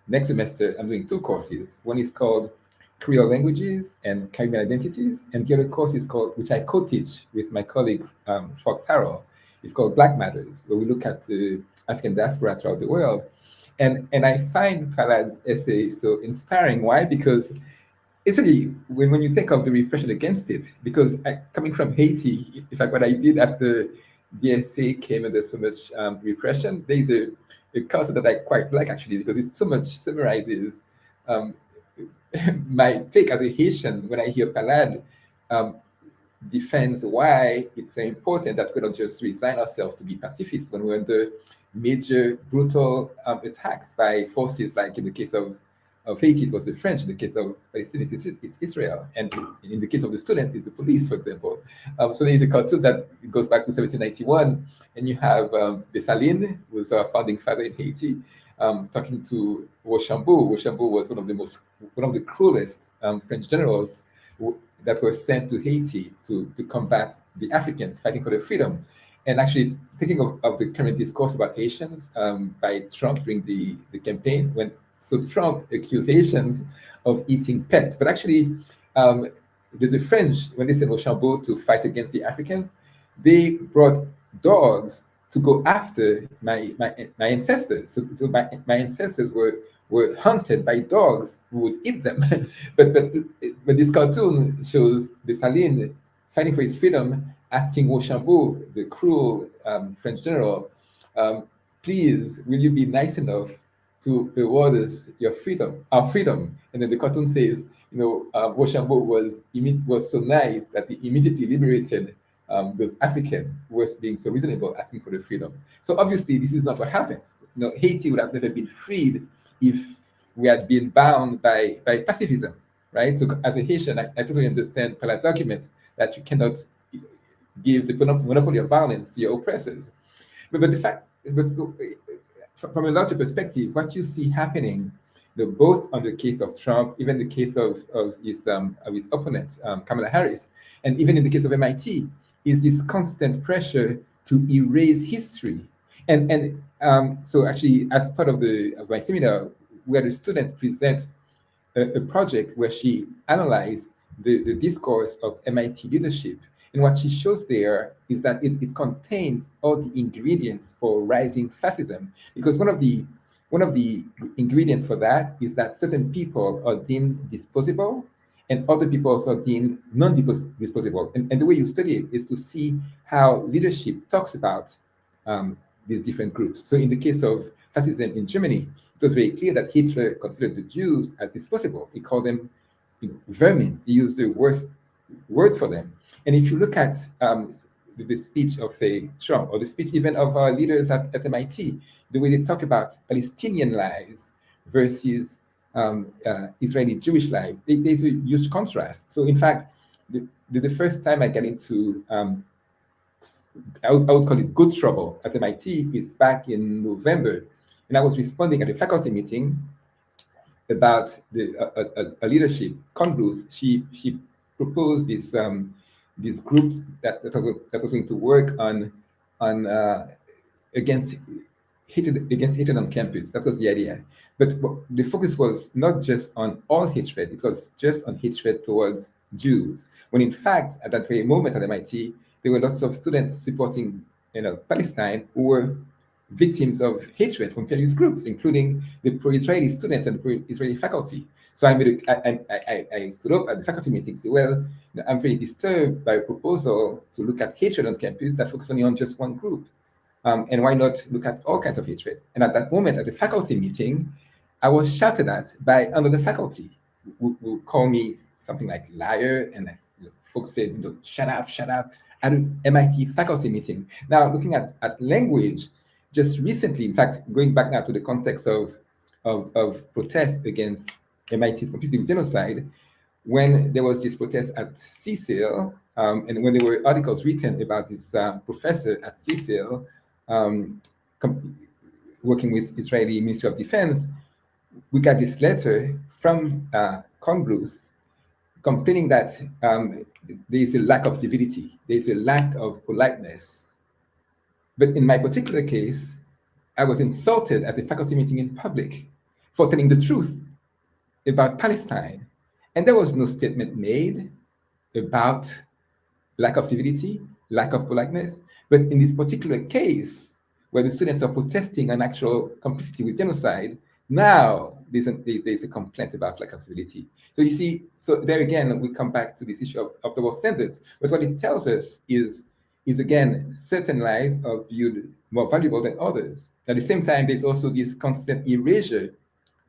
next semester, I'm doing 2 courses. One is called Creole Languages and Caribbean Identities, and the other course is called, which I co-teach with my colleague Fox Harrell, it's called Black Matters, where we look at the African diaspora throughout the world. And I find Prahlad's essay so inspiring. Why? Because essentially, when you think of the repression against it, because coming from Haiti, in fact, what I did after DSA came under so much repression, there's a culture that I quite like actually, because it so much summarizes um, my take as a Haitian when I hear Prahlad um, defends why it's so important that we don't just resign ourselves to be pacifists when we're under major brutal attacks by forces, like in the case of Haiti, it was the French. In the case of Palestine, it's Israel. And in the case of the students, it's the police, for example. So there's a cartoon that goes back to 1791, and you have Dessalines, who was our founding father in Haiti, talking to Rochambeau. Rochambeau was one of the cruelest French generals that were sent to Haiti to combat the Africans fighting for their freedom. And actually, thinking of the current discourse about Haitians by Trump during the campaign, so Trump accused Haitians of eating pets, but actually, the French, when they sent Rochambeau to fight against the Africans, they brought dogs to go after my ancestors. So my ancestors were hunted by dogs who would eat them. but this cartoon shows Dessalines fighting for his freedom, asking Rochambeau, the cruel French general, please, will you be nice enough to reward us our freedom? And then the cartoon says, Rochambeau was so nice that he immediately liberated those Africans who were being so reasonable, asking for the freedom. So obviously, this is not what happened. Haiti would have never been freed if we had been bound by pacifism, right? So as a Haitian, I totally understand Prahlad's argument that you cannot give the monopoly of violence to your oppressors. But the fact, but from a larger perspective, what you see happening, both on the case of Trump, even the case of his opponent, Kamala Harris, and even in the case of MIT, is this constant pressure to erase history. And so actually, as part of my seminar, we had a student present a project where she analyzed the discourse of MIT leadership. And what she shows there is that it contains all the ingredients for rising fascism. Because one of the ingredients for that is that certain people are deemed disposable and other people also deemed non-disposable. And the way you study it is to see how leadership talks about these different groups. So in the case of fascism in Germany, it was very clear that Hitler considered the Jews as disposable. He called them vermin. He used the worst words for them. And if you look at the speech of, say, Trump, or the speech even of our leaders at MIT, the way they talk about Palestinian lives versus Israeli Jewish lives, there's a huge contrast. So in fact, the first time I got into I would call it good trouble at MIT is back in November, and I was responding at a faculty meeting about a leadership, Congress. She proposed this group that was going to work on against hatred on campus. That was the idea. But the focus was not just on all hatred; it was just on hatred towards Jews. When in fact, at that very moment at MIT, there were lots of students supporting, Palestine who were victims of hatred from various groups, including the pro-Israeli students and the pro-Israeli faculty. So I stood up at the faculty meeting and said, well, I'm very disturbed by a proposal to look at hatred on campus that focuses only on just one group. And why not look at all kinds of hatred? And at that moment, at the faculty meeting, I was shouted at by another faculty who called me something like liar, and folks said, shut up, at an MIT faculty meeting. Now, looking at language, just recently, in fact, going back now to the context of protests against MIT's complicity with genocide, when there was this protest at CSAIL, and when there were articles written about this professor at CSAIL working with Israeli Ministry of Defense, we got this letter from Congress complaining that there is a lack of civility, there is a lack of politeness. But in my particular case, I was insulted at the faculty meeting in public for telling the truth about Palestine. And there was no statement made about lack of civility, lack of politeness. But in this particular case, where the students are protesting an actual complicity with genocide, Now there's a complaint about lack of stability. So you see, so there again we come back to this issue of double standards. But what it tells us is again certain lies are viewed more valuable than others. At the same time, there's also this constant erasure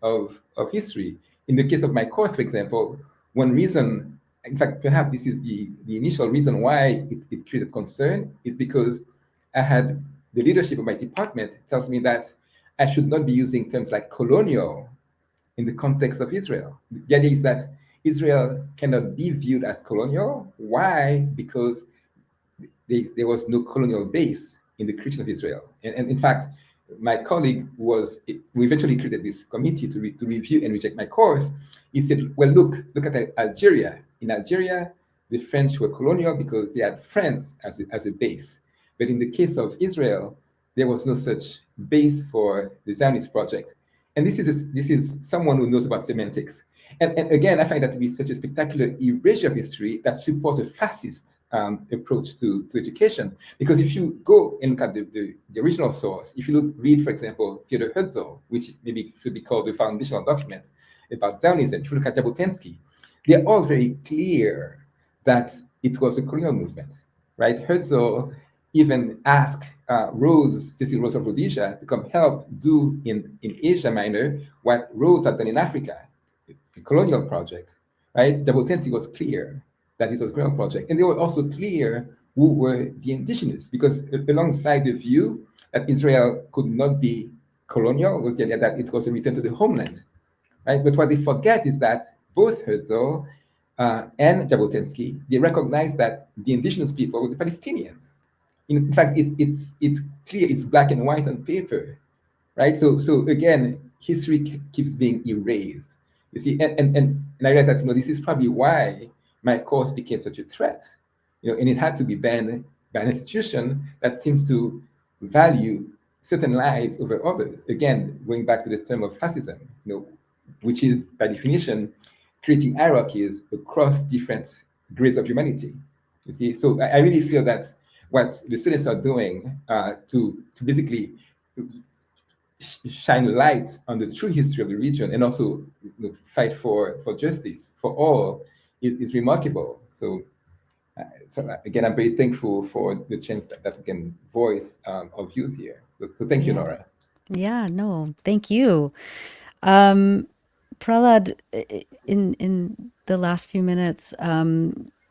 of history. In the case of my course, for example, one reason, in fact, perhaps this is the initial reason why it created concern, is because I had the leadership of my department tells me that I should not be using terms like colonial in the context of Israel. The idea is that Israel cannot be viewed as colonial. Why? Because there was no colonial base in the creation of Israel. And in fact, my colleague we eventually created this committee to review and reject my course. He said, well, look at Algeria. In Algeria, the French were colonial because they had France as a base. But in the case of Israel, there was no such base for the Zionist project. And this is someone who knows about semantics. And again, I find that to be such a spectacular erasure of history that support a fascist approach to education. Because if you go and look at the original source, if you read, for example, Theodor Herzl, which maybe should be called the foundational document about Zionism, if you look at Jabotinsky, they're all very clear that it was a colonial movement, right? Herzl even asked Cecil Rhodes of Rhodesia to come help do in Asia Minor what Rhodes had done in Africa, the colonial project, right? Jabotinsky was clear that it was a colonial project. And they were also clear who were the indigenous, because alongside the view that Israel could not be colonial was the idea that it was a return to the homeland, right? But what they forget is that both Herzl and Jabotinsky, they recognize that the indigenous people were the Palestinians. In fact, it's clear, it's black and white on paper, right? So again, history keeps being erased. You see, and I realize that this is probably why my course became such a threat, and it had to be banned by an institution that seems to value certain lies over others. Again, going back to the term of fascism, which is by definition creating hierarchies across different grades of humanity. You see, so I really feel that what the students are doing to basically shine light on the true history of the region and also fight for justice for all is remarkable. So again, I'm very thankful for the chance that we can voice our views here. So thank you, Nora. Yeah, no, thank you. Prahlad, in the last few minutes,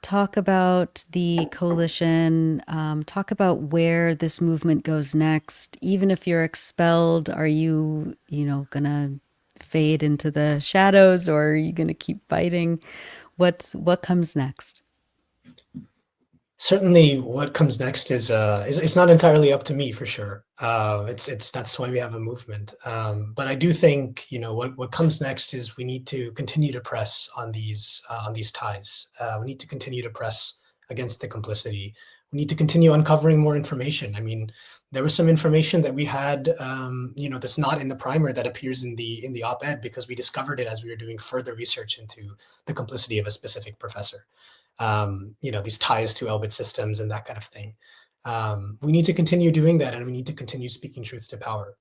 talk about the coalition, talk about where this movement goes next. Even if you're expelled, are you, gonna fade into the shadows, or are you gonna keep fighting? What comes next? Certainly, what comes next is it's not entirely up to me for sure. It's that's why we have a movement. But I do think what comes next is we need to continue to press on these ties. We need to continue to press against the complicity. We need to continue uncovering more information. I mean, there was some information that we had, that's not in the primer that appears in the op-ed because we discovered it as we were doing further research into the complicity of a specific professor. These ties to Elbit systems and that kind of thing. We need to continue doing that, and we need to continue speaking truth to power.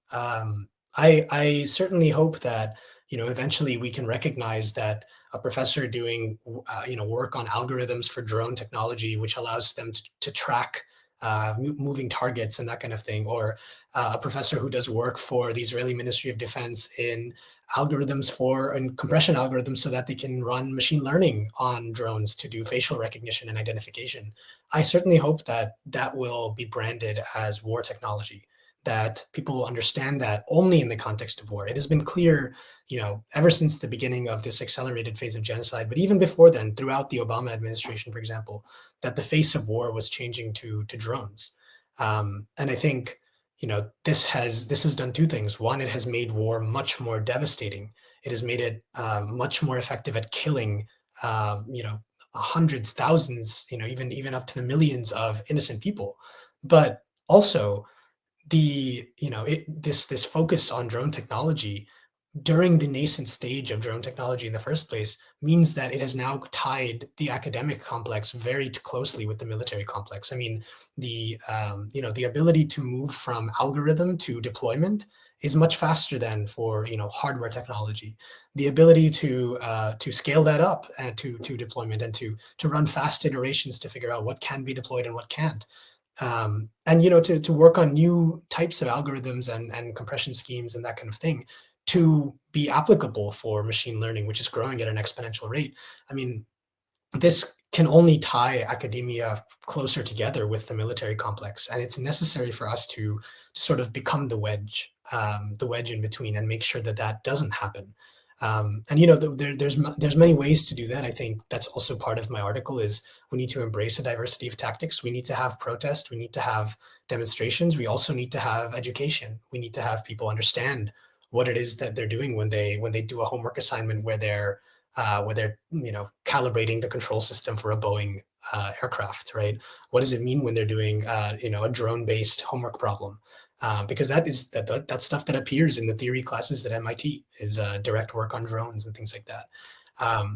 I certainly hope that eventually we can recognize that a professor doing work on algorithms for drone technology, which allows them to track moving targets and that kind of thing, or a professor who does work for the Israeli Ministry of Defense in algorithms and compression algorithms so that they can run machine learning on drones to do facial recognition and identification. I certainly hope that that will be branded as war technology, that people will understand that only in the context of war. It has been clear, ever since the beginning of this accelerated phase of genocide, but even before then, throughout the Obama administration, for example, that the face of war was changing to drones. And I think this has done two things. One, it has made war much more devastating. It has made it much more effective at killing, hundreds, thousands, even up to the millions of innocent people. But also, this focus on drone technology during the nascent stage of drone technology in the first place means that it has now tied the academic complex very closely with the military complex. I mean, the ability to move from algorithm to deployment is much faster than for hardware technology. The ability to scale that up and to deployment and to run fast iterations to figure out what can be deployed and what can't. And to work on new types of algorithms and compression schemes and that kind of thing to be applicable for machine learning, which is growing at an exponential rate. I mean, this can only tie academia closer together with the military complex, and it's necessary for us to sort of become the wedge in between, and make sure that that doesn't happen. And there's many ways to do that. I think that's also part of my article is we need to embrace a diversity of tactics. We need to have protest. We need to have demonstrations. We also need to have education. We need to have people understand what it is that they're doing when they do a homework assignment where they're calibrating the control system for a Boeing aircraft, right? What does it mean when they're doing a drone-based homework problem? Because that's stuff that appears in the theory classes at MIT is direct work on drones and things like that.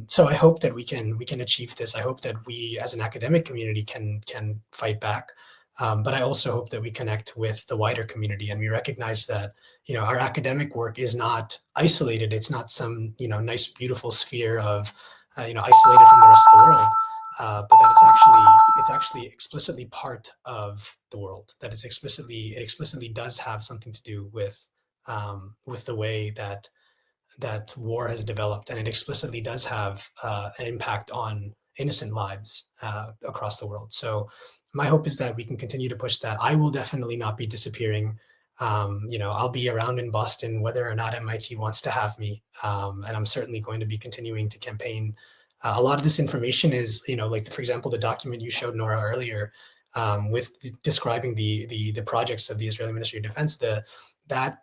So I hope that we can achieve this. I hope that we as an academic community can fight back. But I also hope that we connect with the wider community and we recognize that our academic work is not isolated. It's not some nice beautiful sphere of isolated from the rest of the world. But that it's actually explicitly part of the world. That it explicitly does have something to do with the way that war has developed, and it explicitly does have an impact on innocent lives across the world. So my hope is that we can continue to push that. I will definitely not be disappearing. I'll be around in Boston whether or not MIT wants to have me, and I'm certainly going to be continuing to campaign. A lot of this information is, like for example, the document you showed Nora earlier, with describing the projects of the Israeli Ministry of Defense. That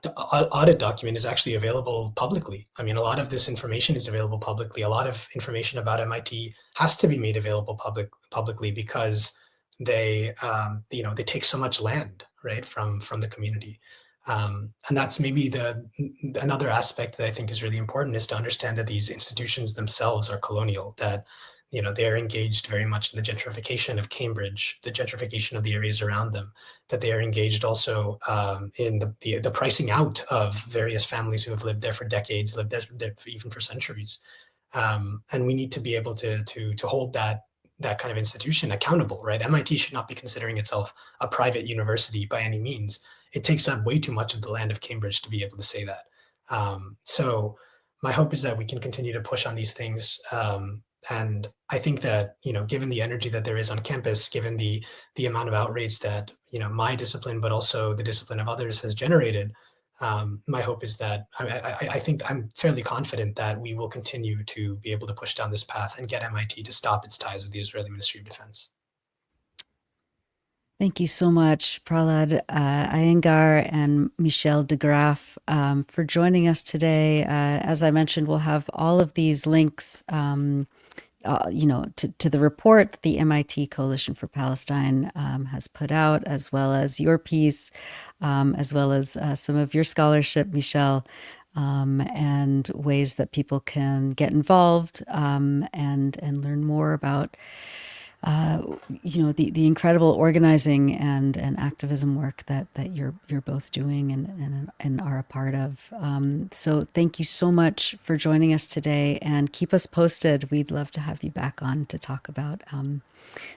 the audit document is actually available publicly. I mean, a lot of this information is available publicly. A lot of information about MIT has to be made available publicly because they take so much land, right, from the community. And that's maybe another aspect that I think is really important, is to understand that these institutions themselves are colonial, that they are engaged very much in the gentrification of Cambridge, the gentrification of the areas around them, that they are engaged also in the pricing out of various families who have lived there for decades, lived there even for centuries. And we need to be able to hold that kind of institution accountable, right? MIT should not be considering itself a private university by any means. It takes up way too much of the land of Cambridge to be able to say that. So my hope is that we can continue to push on these things. And I think that, given the energy that there is on campus, given the amount of outrage that, my discipline, but also the discipline of others has generated, my hope is that I think I'm fairly confident that we will continue to be able to push down this path and get MIT to stop its ties with the Israeli Ministry of Defense. Thank you so much, Prahlad, Iyengar, and Michel DeGraff, for joining us today. As I mentioned, we'll have all of these links to the report that the MIT Coalition for Palestine has put out, as well as your piece, as well as some of your scholarship, Michel, and ways that people can get involved and learn more about the incredible organizing and activism work that you're both doing and are a part of. So thank you so much for joining us today, and keep us posted. We'd love to have you back on to talk about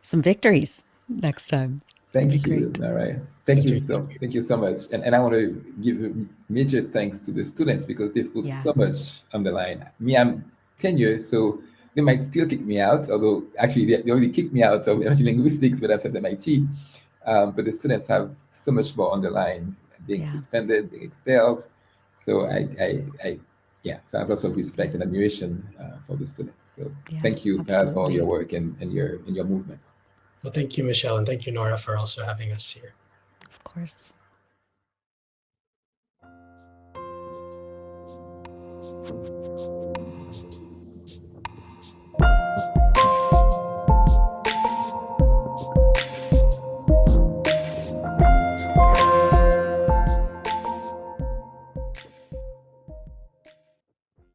some victories next time. Thank you. All right. Thank you so much. And I want to give major thanks to the students because they've put so much on the line. Me, I'm tenure, so they might still kick me out, although actually they already kicked me out of linguistics, but that's at MIT. But the students have so much more on the line, being suspended, being expelled. So so I have lots of respect and admiration for the students. So thank you for all your work and your movement. Well, thank you, Michel, and thank you, Nora, for also having us here. Of course.